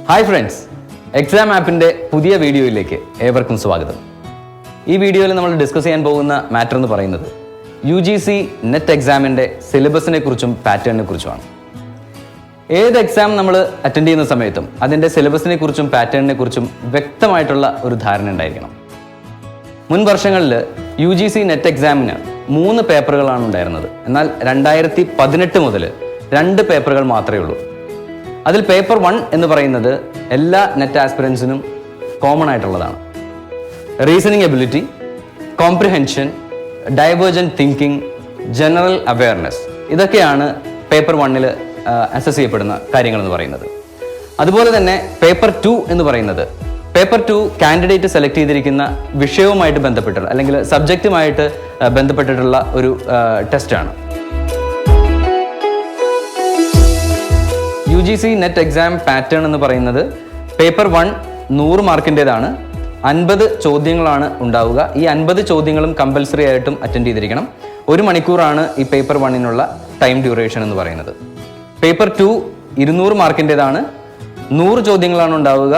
Hi friends, exam ആപ്പിൻ്റെ പുതിയ വീഡിയോയിലേക്ക് ഏവർക്കും സ്വാഗതം. ഈ വീഡിയോയിൽ നമ്മൾ ഡിസ്കസ് ചെയ്യാൻ പോകുന്ന മാറ്റർ എന്ന് പറയുന്നത് UGC നെറ്റ് എക്സാമിൻ്റെ സിലബസിനെ കുറിച്ചും പാറ്റേണിനെ കുറിച്ചുമാണ്. ഏത് എക്സാം നമ്മൾ അറ്റൻഡ് ചെയ്യുന്ന സമയത്തും അതിൻ്റെ സിലബസിനെ കുറിച്ചും പാറ്റേണിനെ കുറിച്ചും വ്യക്തമായിട്ടുള്ള ഒരു ധാരണ ഉണ്ടായിരിക്കണം. മുൻ വർഷങ്ങളിൽ UGC നെറ്റ് എക്സാമിന് 3 പേപ്പറുകളാണ് ഉണ്ടായിരുന്നത്. എന്നാൽ 2018 മുതൽ 2 പേപ്പറുകൾ മാത്രമേ ഉള്ളൂ. അതിൽ പേപ്പർ 1 എന്ന് പറയുന്നത് എല്ലാ നെറ്റ് ആസ്പിറൻസിനും കോമൺ ആയിട്ടുള്ളതാണ്. Reasoning ability, comprehension, divergent thinking, general awareness, ഇതൊക്കെയാണ് പേപ്പർ 1 അസസ് ചെയ്യപ്പെടുന്ന കാര്യങ്ങളെന്ന് പറയുന്നത്. അതുപോലെ തന്നെ പേപ്പർ 2 എന്ന് പറയുന്നത് പേപ്പർ 2 കാൻഡിഡേറ്റ് സെലക്ട് ചെയ്തിരിക്കുന്ന വിഷയവുമായിട്ട് ബന്ധപ്പെട്ടുള്ള അല്ലെങ്കിൽ സബ്ജക്റ്റുമായിട്ട് ബന്ധപ്പെട്ടിട്ടുള്ള ഒരു ടെസ്റ്റാണ്. UGC നെറ്റ് എക്സാം പാറ്റേൺ എന്ന് പറയുന്നത് പേപ്പർ 1 100 മാർക്കിൻ്റെതാണ്. 50 ചോദ്യങ്ങളാണ് ഉണ്ടാവുക. ഈ 50 ചോദ്യങ്ങളും കമ്പൽസറി ആയിട്ടും അറ്റൻഡ് ചെയ്തിരിക്കണം. 1 മണിക്കൂറാണ് ഈ പേപ്പർ 1-നുള്ള ടൈം ഡ്യൂറേഷൻ എന്ന് പറയുന്നത്. പേപ്പർ 2 200 മാർക്കിൻ്റെതാണ്. 100 ചോദ്യങ്ങളാണ് ഉണ്ടാവുക.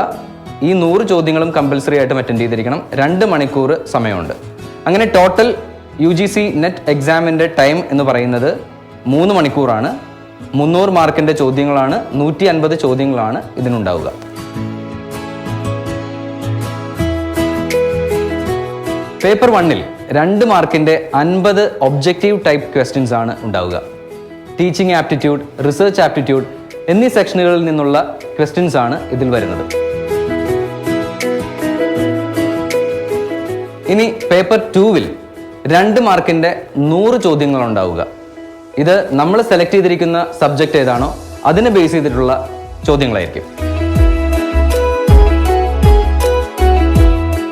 ഈ 100 ചോദ്യങ്ങളും കമ്പൽസറി ആയിട്ടും അറ്റൻഡ് ചെയ്തിരിക്കണം. 2 മണിക്കൂർ സമയമുണ്ട്. അങ്ങനെ ടോട്ടൽ UGC നെറ്റ് എക്സാമിൻ്റെ ടൈം എന്ന് പറയുന്നത് 3 മണിക്കൂറാണ്. 300 മാർക്കിൻ്റെ ചോദ്യങ്ങളാണ്, 150 ചോദ്യങ്ങളാണ് ഇതിനുണ്ടാവുക. പേപ്പർ 1-ൽ 2 മാർക്കിൻ്റെ 50 ഒബ്ജക്റ്റീവ് ടൈപ്പ് ക്വസ്റ്റ്യൻസ് ആണ് ഉണ്ടാവുക. ടീച്ചിങ് ആപ്റ്റിറ്റ്യൂഡ്, റിസർച്ച് ആപ്റ്റിറ്റ്യൂഡ് എന്നീ സെക്ഷനുകളിൽ നിന്നുള്ള ക്വസ്റ്റ്യൻസ് ആണ് ഇതിൽ വരുന്നത്. ഇനി പേപ്പർ 2-ൽ 2 മാർക്കിൻ്റെ 100 ചോദ്യങ്ങളാണ് ഉണ്ടാവുക. ഇത് നമ്മൾ സെലക്ട് ചെയ്തിരിക്കുന്ന സബ്ജക്റ്റ് ഏതാണോ അതിനെ ബേസ് ചെയ്തിട്ടുള്ള ചോദ്യങ്ങളായിരിക്കും.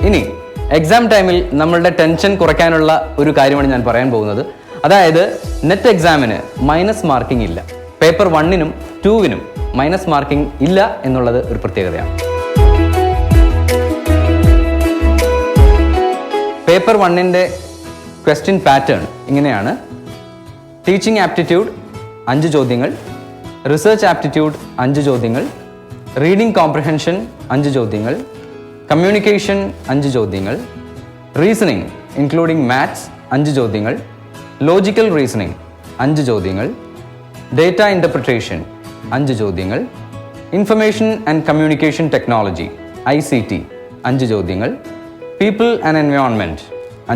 ഇനി എക്സാം ടൈമിൽ നമ്മളുടെ ടെൻഷൻ കുറയ്ക്കാനുള്ള ഒരു കാര്യമാണ് ഞാൻ പറയാൻ പോകുന്നത്. അതായത് നെറ്റ് എക്സാമിന് മൈനസ് മാർക്കിംഗ് ഇല്ല. പേപ്പർ 1-നും 2-നും മൈനസ് മാർക്കിംഗ് ഇല്ല എന്നുള്ളത് ഒരു പ്രത്യേകതയാണ്. പേപ്പർ 1-ന്റെ ക്വസ്റ്റ്യൻ പാറ്റേൺ ഇങ്ങനെയാണ്. ടീച്ചിങ് ആപ്റ്റിറ്റ്യൂഡ് 5 ചോദ്യങ്ങൾ, റിസർച്ച് ആപ്റ്റിറ്റ്യൂഡ് 5 ചോദ്യങ്ങൾ, റീഡിംഗ് കോംപ്രിഹെൻഷൻ 5 ചോദ്യങ്ങൾ, കമ്മ്യൂണിക്കേഷൻ 5 ചോദ്യങ്ങൾ, റീസണിംഗ് ഇൻക്ലൂഡിംഗ് മാത്സ് 5 ചോദ്യങ്ങൾ, ലോജിക്കൽ റീസണിംഗ് 5 ചോദ്യങ്ങൾ, ഡേറ്റ ഇൻ്റർപ്രിട്ടേഷൻ 5 ചോദ്യങ്ങൾ, information and communication technology ICT 5 ചോദ്യങ്ങൾ, പീപ്പിൾ ആൻഡ് എൻവയോൺമെൻറ്റ്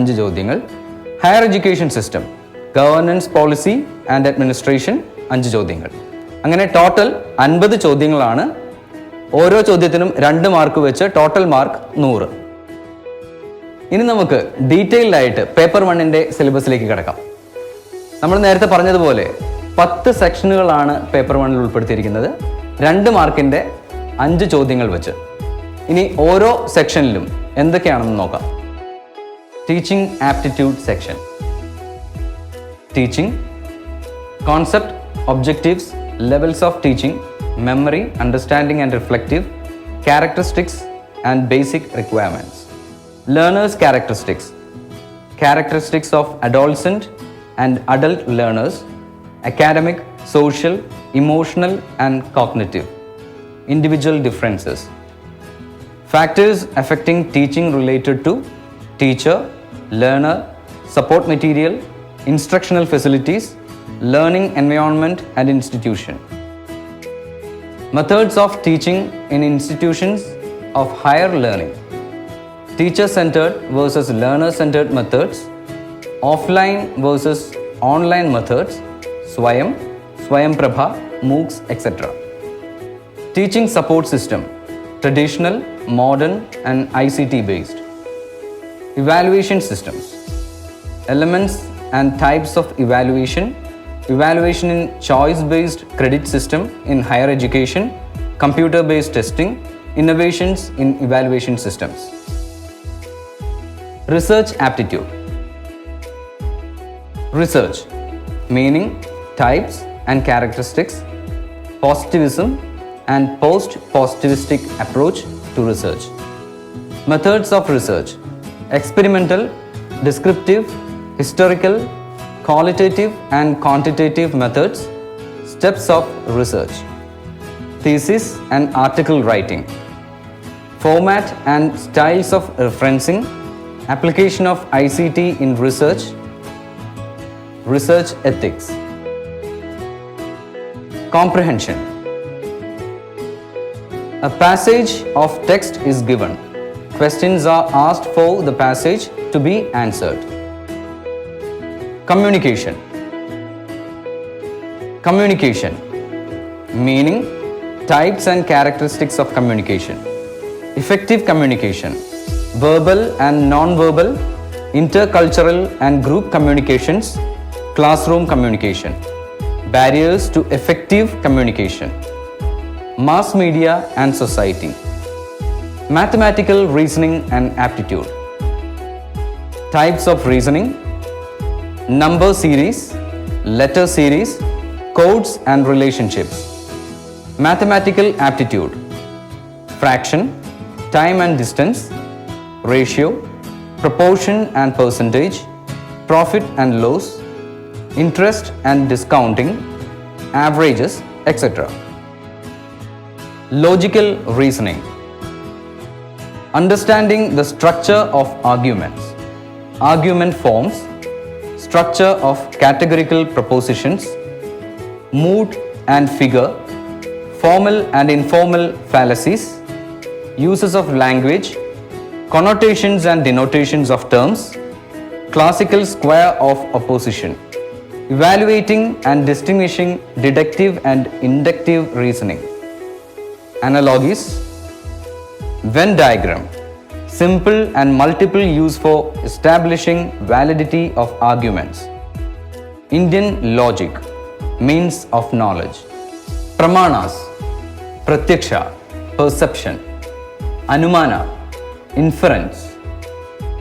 5 ചോദ്യങ്ങൾ, higher education system, governance policy and administration 5 ചോദ്യങ്ങൾ. അങ്ങനെ ടോട്ടൽ 50 ചോദ്യങ്ങളാണ്. ഓരോ ചോദ്യത്തിനും 2 മാർക്ക് വെച്ച് ടോട്ടൽ മാർക്ക് 100. ഇനി നമുക്ക് ഡീറ്റെയിൽഡ് ആയിട്ട് പേപ്പർ 1-ന്റെ സിലബസിലേക്ക് കിടക്കാം. നമ്മൾ നേരത്തെ പറഞ്ഞതുപോലെ 10 സെക്ഷനുകളാണ് പേപ്പർ 1-ൽ ഉൾപ്പെടുത്തിയിരിക്കുന്നത്. 2 മാർക്കിൻ്റെ 5 ചോദ്യങ്ങൾ വെച്ച്. ഇനി ഓരോ സെക്ഷനിലും എന്തൊക്കെയാണെന്ന് നോക്കാം. Teaching aptitude section. Teaching, concept, objectives, levels of teaching, memory, understanding and reflective, characteristics and basic requirements. Learners' characteristics, characteristics of adolescent and adult learners, academic, social, emotional and cognitive, individual differences. Factors affecting teaching related to teacher, learner, support material, instructional facilities, learning environment and institution. Methods of teaching in institutions of higher learning. Teacher-centered versus learner-centered methods. Offline versus online methods. Swayam, Swayam Prabha, MOOCs, etc. Teaching support system. Traditional, modern and ICT based. Evaluation systems. Elements and types of evaluation. Evaluation in choice-based credit system in higher education, computer-based testing, innovations in evaluation systems. Research aptitude. Research, meaning, types and characteristics, positivism and post-positivistic approach to research. Methods of research. Experimental, descriptive, historical, qualitative and quantitative methods, steps of research. thesis and article writing, format and styles of referencing, application of ICT in research, research ethics. Comprehension. A passage of text is given. Questions are asked for the passage to be answered. Communication. Communication. Meaning, types and characteristics of communication. Effective communication. Verbal and non-verbal, intercultural and group communications, classroom communication. Barriers to effective communication. Mass media and society. Mathematical reasoning and aptitude. Types of reasoning: number series, letter series, codes and relationships. Mathematical aptitude: fraction, time and distance, ratio, proportion and percentage, profit and loss, interest and discounting, averages, etc. Logical reasoning: understanding the structure of arguments, argument forms, structure of categorical propositions, mood and figure, formal and informal fallacies, uses of language, connotations and denotations of terms, classical square of opposition. Evaluating and distinguishing deductive and inductive reasoning. Analogies: Venn diagram, simple and multiple use for establishing validity of arguments. Indian logic, means of knowledge. Pramanas, pratyaksha, perception. Anumana, inference.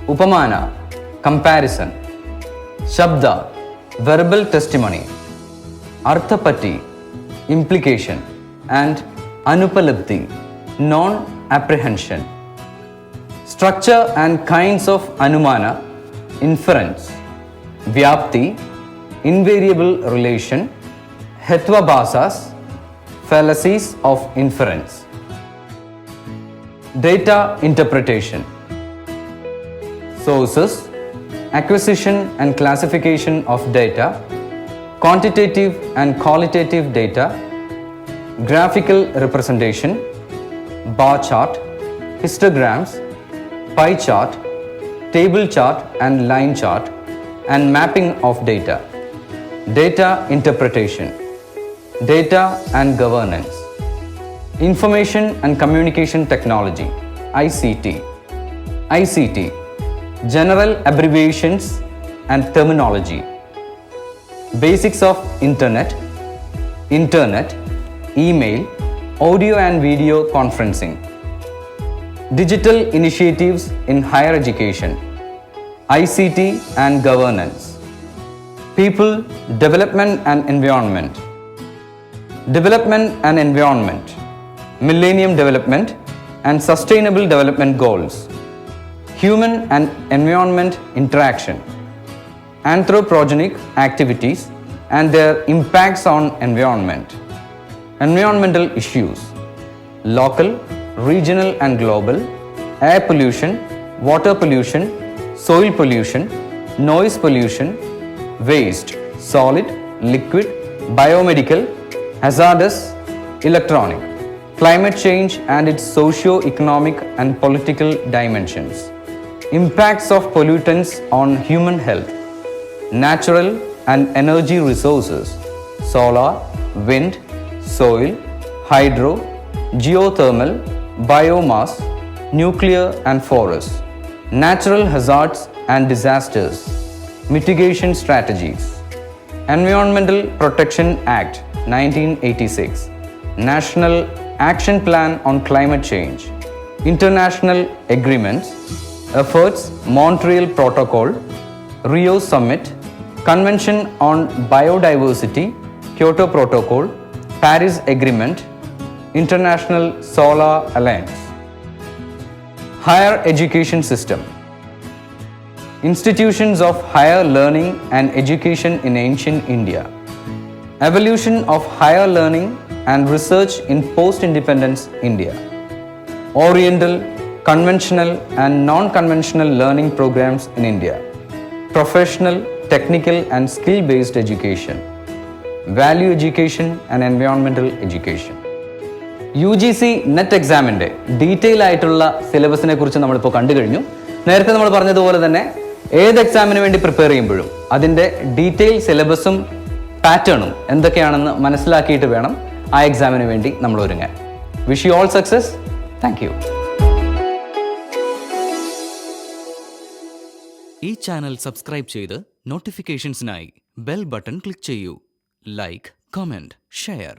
Upamana, comparison. Shabda, verbal testimony. Arthapati, implication. And Anupalabdhi, non-apprehension. Structure and kinds of Anumana: inference, Vyapti, invariable relation, Hetvabhasas, fallacies of inference. Data interpretation. Sources: acquisition and classification of data, quantitative and qualitative data, graphical representation, bar chart, histograms, pie chart, table chart and line chart, and mapping of data. Data interpretation. Data and governance. Information and communication technology, ICT. ICT, general abbreviations and terminology. Basics of Internet, email, audio and video conferencing. Digital initiatives in higher education, ICT and governance. People, development and environment. Development and environment, Millennium Development and Sustainable Development Goals. Human and environment interaction. Anthropogenic activities and their impacts on environment. Environmental issues: local, regional and global, air pollution, water pollution, soil pollution, noise pollution, waste, solid, liquid, biomedical, hazardous, electronic, climate change and its socio-economic and political dimensions. Impacts of pollutants on human health, natural and energy resources, solar, wind, soil, hydro, geothermal, biomass, nuclear and forest, natural hazards and disasters, mitigation strategies. Environmental Protection Act 1986, National Action Plan on Climate Change, international agreements, efforts, Montreal Protocol, Rio Summit, Convention on Biodiversity, Kyoto Protocol, Paris Agreement, International Solar Alliance. Higher education system. Institutions of higher learning and education in ancient India. Evolution of higher learning and Research in Post-Independence India. Oriental, Conventional and Non-Conventional Learning Programs in India. Professional, Technical and Skill-Based Education. Value Education and Environmental Education. UGC net എക്സാമിൻ്റെ detail ആയിട്ടുള്ള സിലബസിനെ കുറിച്ച് നമ്മളിപ്പോൾ കണ്ടു കഴിഞ്ഞു. നേരത്തെ നമ്മൾ പറഞ്ഞതുപോലെ തന്നെ ഏത് എക്സാമിന് വേണ്ടി പ്രിപ്പയർ ചെയ്യുമ്പോഴും അതിൻ്റെ ഡീറ്റെയിൽ സിലബസും പാറ്റേണും എന്തൊക്കെയാണെന്ന് മനസ്സിലാക്കിയിട്ട് വേണം ആ എക്സാമിന് വേണ്ടി നമ്മൾ ഒരുങ്ങാൻ. Wish you all success. Thank you. ഈ ചാനൽ സബ്സ്ക്രൈബ് ചെയ്ത് നോട്ടിഫിക്കേഷൻസിനായി ബെൽ ബട്ടൺ ക്ലിക്ക് ചെയ്യൂ. Like, comment, share.